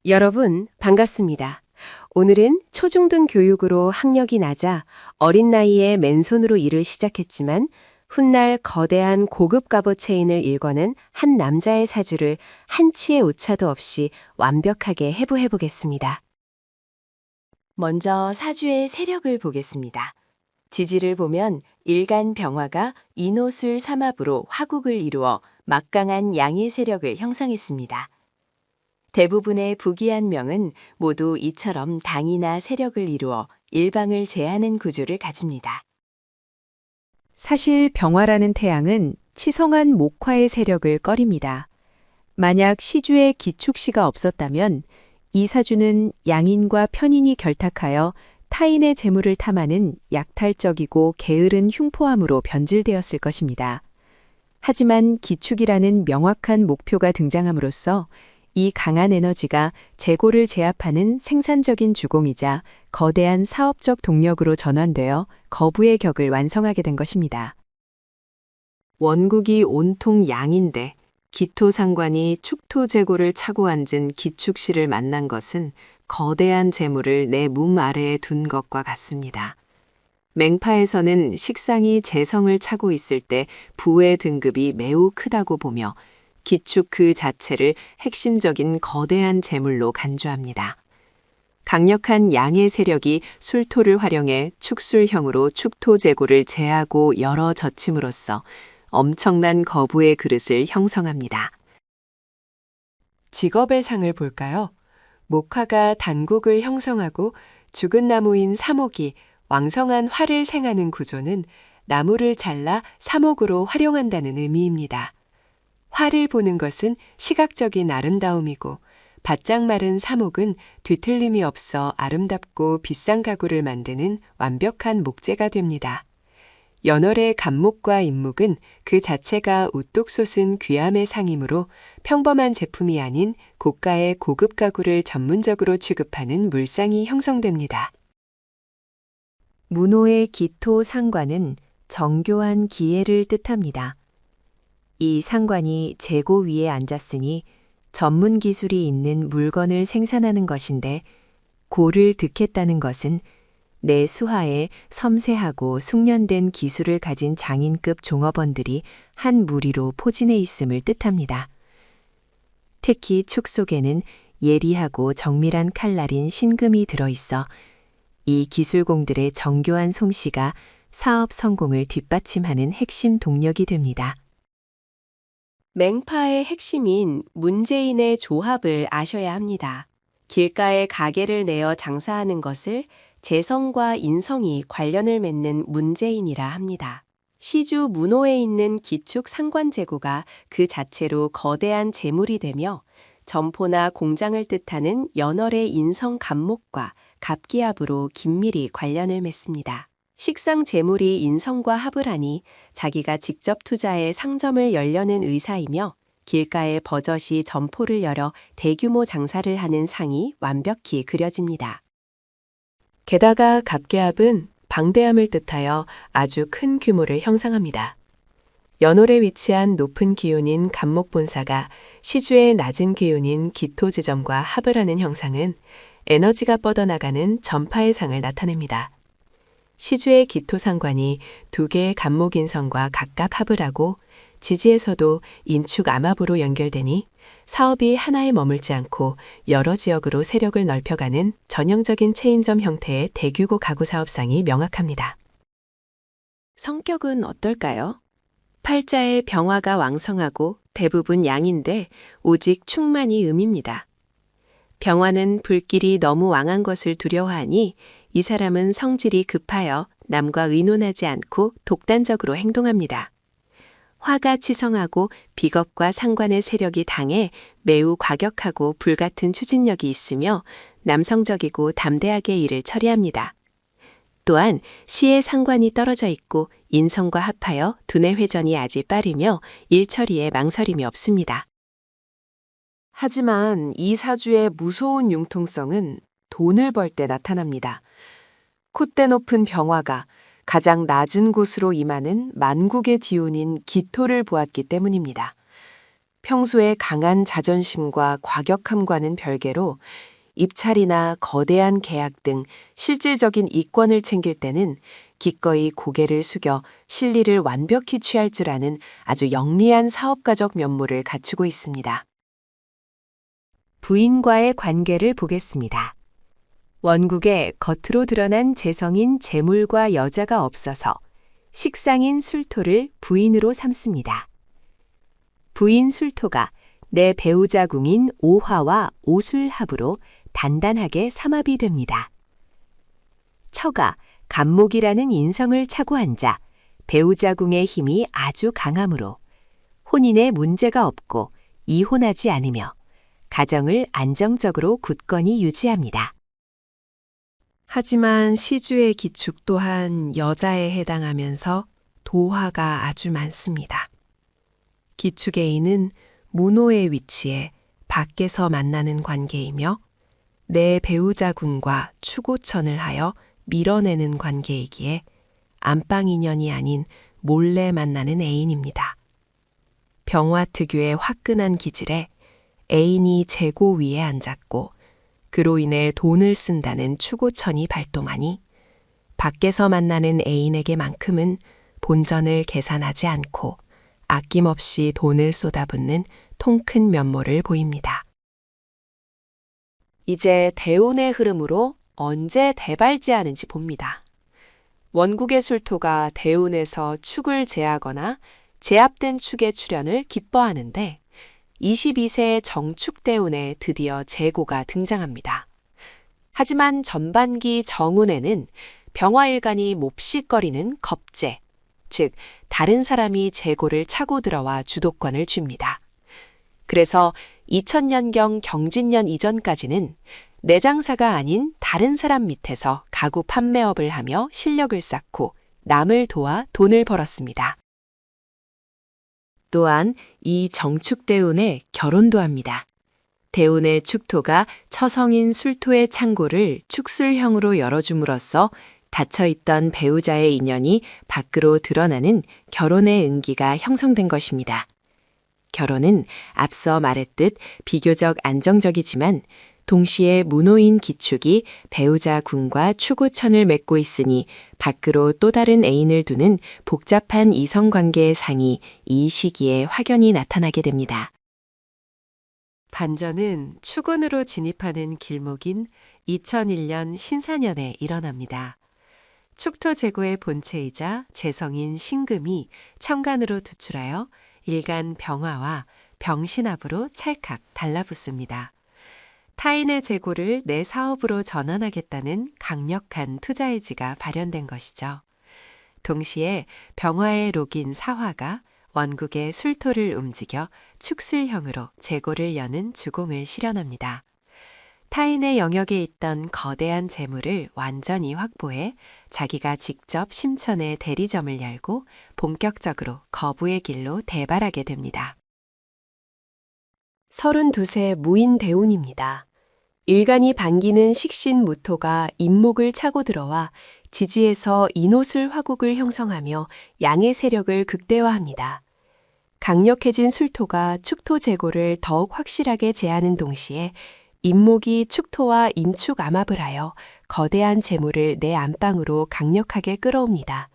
여러분, 반갑습니다. 오늘은 초중등 교육으로 학력이 낮아 어린 나이에 맨손으로 일을 시작했지만 훗날 거대한 고급 갑옷 체인을 일궈낸 한 남자의 사주를 한치의 오차도 없이 완벽하게 해부해 보겠습니다. 먼저 사주의 세력을 보겠습니다. 지지를 보면 일간 병화가 인호술 삼합으로 화국을 이루어 막강한 양의 세력을 형성했습니다. 대부분의 부귀한 명은 모두 이처럼 당이나 세력을 이루어 일방을 제하는 구조를 가집니다. 사실 병화라는 태양은 치성한 목화의 세력을 꺼립니다. 만약 시주에 기축시가 없었다면 이 사주는 양인과 편인이 결탁하여 타인의 재물을 탐하는 약탈적이고 게으른 흉포함으로 변질되었을 것입니다. 하지만 기축이라는 명확한 목표가 등장함으로써 이 강한 에너지가 재고를 제압하는 생산적인 주공이자 거대한 사업적 동력으로 전환되어 거부의 격을 완성하게 된 것입니다. 원국이 온통 양인데 기토상관이 축토 재고를 차고 앉은 기축시를 만난 것은 거대한 재물을 내 몸 아래에 둔 것과 같습니다. 맹파에서는 식상이 재성을 차고 있을 때 부의 등급이 매우 크다고 보며 기축 그 자체를 핵심적인 거대한 재물로 간주합니다. 강력한 양의 세력이 술토를 활용해 축술형으로 축토 재고를 제하고 열어 젖힘으로써 엄청난 거부의 그릇을 형성합니다. 직업의 상을 볼까요? 목화가 단국을 형성하고 죽은 나무인 사목이 왕성한 활을 생하는 구조는 나무를 잘라 사목으로 활용한다는 의미입니다. 활을 보는 것은 시각적인 아름다움이고 바짝 마른 사목은 뒤틀림이 없어 아름답고 비싼 가구를 만드는 완벽한 목재가 됩니다. 연월의 간목과 인목은 그 자체가 우뚝 솟은 귀함의 상이므로 평범한 제품이 아닌 고가의 고급 가구를 전문적으로 취급하는 물상이 형성됩니다. 문호의 기토 상관은 정교한 기예를 뜻합니다. 이 상관이 재고 위에 앉았으니 전문 기술이 있는 물건을 생산하는 것인데 고를 득했다는 것은 내 수하에 섬세하고 숙련된 기술을 가진 장인급 종업원들이 한 무리로 포진해 있음을 뜻합니다. 특히 축 속에는 예리하고 정밀한 칼날인 신금이 들어있어 이 기술공들의 정교한 솜씨가 사업 성공을 뒷받침하는 핵심 동력이 됩니다. 맹파의 핵심인 문재인의 조합을 아셔야 합니다. 길가에 가게를 내어 장사하는 것을 재성과 인성이 관련을 맺는 문재인이라 합니다. 시주 문호에 있는 기축 상관재고가 그 자체로 거대한 재물이 되며 점포나 공장을 뜻하는 연월의 인성 갑목과 갑기합으로 긴밀히 관련을 맺습니다. 식상 재물이 인성과 합을 하니 자기가 직접 투자해 상점을 열려는 의사이며 길가에 버젓이 점포를 열어 대규모 장사를 하는 상이 완벽히 그려집니다. 게다가 갑계합은 방대함을 뜻하여 아주 큰 규모를 형성합니다. 연월에 위치한 높은 기운인 갑목본사가 시주의 낮은 기운인 기토지점과 합을 하는 형상은 에너지가 뻗어나가는 전파의 상을 나타냅니다. 시주의 기토상관이 두 개의 갑목인성과 각각 합을 하고 지지에서도 인축 암합으로 연결되니 사업이 하나에 머물지 않고 여러 지역으로 세력을 넓혀가는 전형적인 체인점 형태의 대규모 가구 사업상이 명확합니다. 성격은 어떨까요? 팔자의 병화가 왕성하고 대부분 양인데 오직 축만이 음입니다. 병화는 불길이 너무 왕한 것을 두려워하니 이 사람은 성질이 급하여 남과 의논하지 않고 독단적으로 행동합니다. 화가 치성하고 비겁과 상관의 세력이 당해 매우 과격하고 불같은 추진력이 있으며 남성적이고 담대하게 일을 처리합니다. 또한 시의 상관이 떨어져 있고 인성과 합하여 두뇌 회전이 아주 빠르며 일 처리에 망설임이 없습니다. 하지만 이 사주의 무서운 융통성은 돈을 벌 때 나타납니다. 콧대 높은 병화가 가장 낮은 곳으로 임하는 만국의 기운인 기토를 보았기 때문입니다. 평소에 강한 자존심과 과격함과는 별개로 입찰이나 거대한 계약 등 실질적인 이권을 챙길 때는 기꺼이 고개를 숙여 실리를 완벽히 취할 줄 아는 아주 영리한 사업가적 면모를 갖추고 있습니다. 부인과의 관계를 보겠습니다. 원국에 겉으로 드러난 재성인 재물과 여자가 없어서 식상인 술토를 부인으로 삼습니다. 부인 술토가 내 배우자 궁인 오화와 오술합으로 단단하게 삼합이 됩니다. 처가 간목이라는 인성을 차고 앉아 배우자 궁의 힘이 아주 강하므로 혼인에 문제가 없고 이혼하지 않으며 가정을 안정적으로 굳건히 유지합니다. 하지만 시주의 기축 또한 여자에 해당하면서 도화가 아주 많습니다. 기축의 인은 문호의 위치에 밖에서 만나는 관계이며 내 배우자군과 추고천을 하여 밀어내는 관계이기에 안방 인연이 아닌 몰래 만나는 애인입니다. 병화 특유의 화끈한 기질에 애인이 재고 위에 앉았고 그로 인해 돈을 쓴다는 추고천이 발동하니 밖에서 만나는 애인에게만큼은 본전을 계산하지 않고 아낌없이 돈을 쏟아붓는 통큰 면모를 보입니다. 이제 대운의 흐름으로 언제 대발제하는지 봅니다. 원국의 술토가 대운에서 축을 제하거나 제압된 축의 출현을 기뻐하는데 22세의 정축대운에 드디어 재고가 등장합니다. 하지만 전반기 정운에는 병화일간이 몹시거리는 겁재, 즉 다른 사람이 재고를 차고 들어와 주도권을 줍니다. 그래서 2000년경 경진년 이전까지는 내 장사가 아닌 다른 사람 밑에서 가구 판매업을 하며 실력을 쌓고 남을 도와 돈을 벌었습니다. 또한 이 정축대운에 결혼도 합니다. 대운의 축토가 처성인 술토의 창고를 축술형으로 열어줌으로써 닫혀있던 배우자의 인연이 밖으로 드러나는 결혼의 은기가 형성된 것입니다. 결혼은 앞서 말했듯 비교적 안정적이지만 동시에 문호인 기축이 배우자 군과 추구천을 맺고 있으니 밖으로 또 다른 애인을 두는 복잡한 이성관계의 상이 이 시기에 확연히 나타나게 됩니다. 반전은 추군으로 진입하는 길목인 2001년 신사년에 일어납니다. 축토 재고의 본체이자 재성인 신금이 천간으로 투출하여 일간 병화와 병신합으로 찰칵 달라붙습니다. 타인의 재고를 내 사업으로 전환하겠다는 강력한 투자 의지가 발현된 것이죠. 동시에 병화의 록인 사화가 원국의 술토를 움직여 축술형으로 재고를 여는 주공을 실현합니다. 타인의 영역에 있던 거대한 재물을 완전히 확보해 자기가 직접 심천에 대리점을 열고 본격적으로 거부의 길로 대발하게 됩니다. 32세 무인대운입니다. 일간이 반기는 식신무토가 인목을 차고 들어와 지지에서 인호술 화국을 형성하며 양의 세력을 극대화합니다. 강력해진 술토가 축토 재고를 더욱 확실하게 제하는 동시에 인목이 축토와 임축암합을 하여 거대한 재물을 내 안방으로 강력하게 끌어옵니다.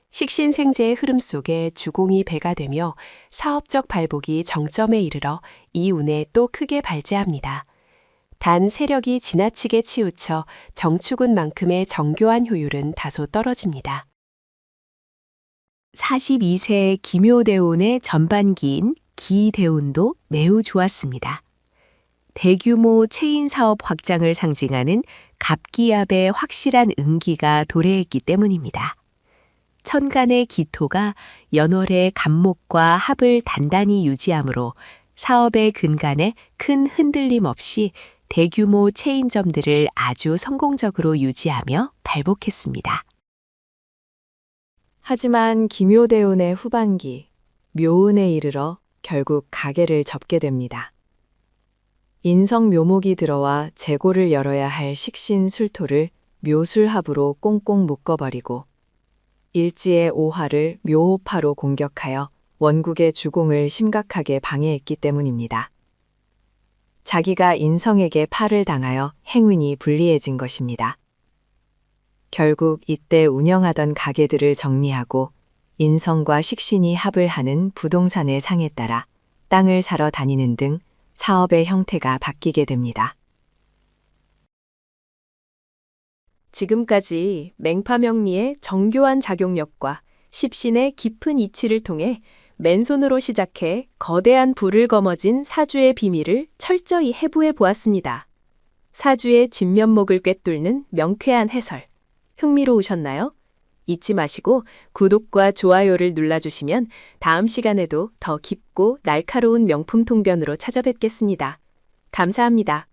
식신생재의 흐름 속에 주공이 배가 되며 사업적 발복이 정점에 이르러 이 운에 또 크게 발제합니다. 단 세력이 지나치게 치우쳐 정축운만큼의 정교한 효율은 다소 떨어집니다. 42세의 기묘대운의 전반기인 기대운도 매우 좋았습니다. 대규모 체인 사업 확장을 상징하는 갑기압의 확실한 은기가 도래했기 때문입니다. 천간의 기토가 연월의 간목과 합을 단단히 유지하므로 사업의 근간에 큰 흔들림 없이 대규모 체인점들을 아주 성공적으로 유지하며 발복했습니다. 하지만 기묘대운의 후반기, 묘운에 이르러 결국 가게를 접게 됩니다. 인성묘목이 들어와 재고를 열어야 할 식신술토를 묘술합으로 꽁꽁 묶어버리고 일지의 오화를 묘호파로 공격하여 원국의 주공을 심각하게 방해했기 때문입니다. 자기가 인성에게 팔을 당하여 행운이 불리해진 것입니다. 결국 이때 운영하던 가게들을 정리하고 인성과 식신이 합을 하는 부동산의 상에 따라 땅을 사러 다니는 등 사업의 형태가 바뀌게 됩니다. 지금까지 맹파명리의 정교한 작용력과 십신의 깊은 이치를 통해 맨손으로 시작해 거대한 불을 거머쥔 사주의 비밀을 철저히 해부해 보았습니다. 사주의 진면목을 꿰뚫는 명쾌한 해설. 흥미로우셨나요? 잊지 마시고 구독과 좋아요를 눌러주시면 다음 시간에도 더 깊고 날카로운 명품 통변으로 찾아뵙겠습니다. 감사합니다.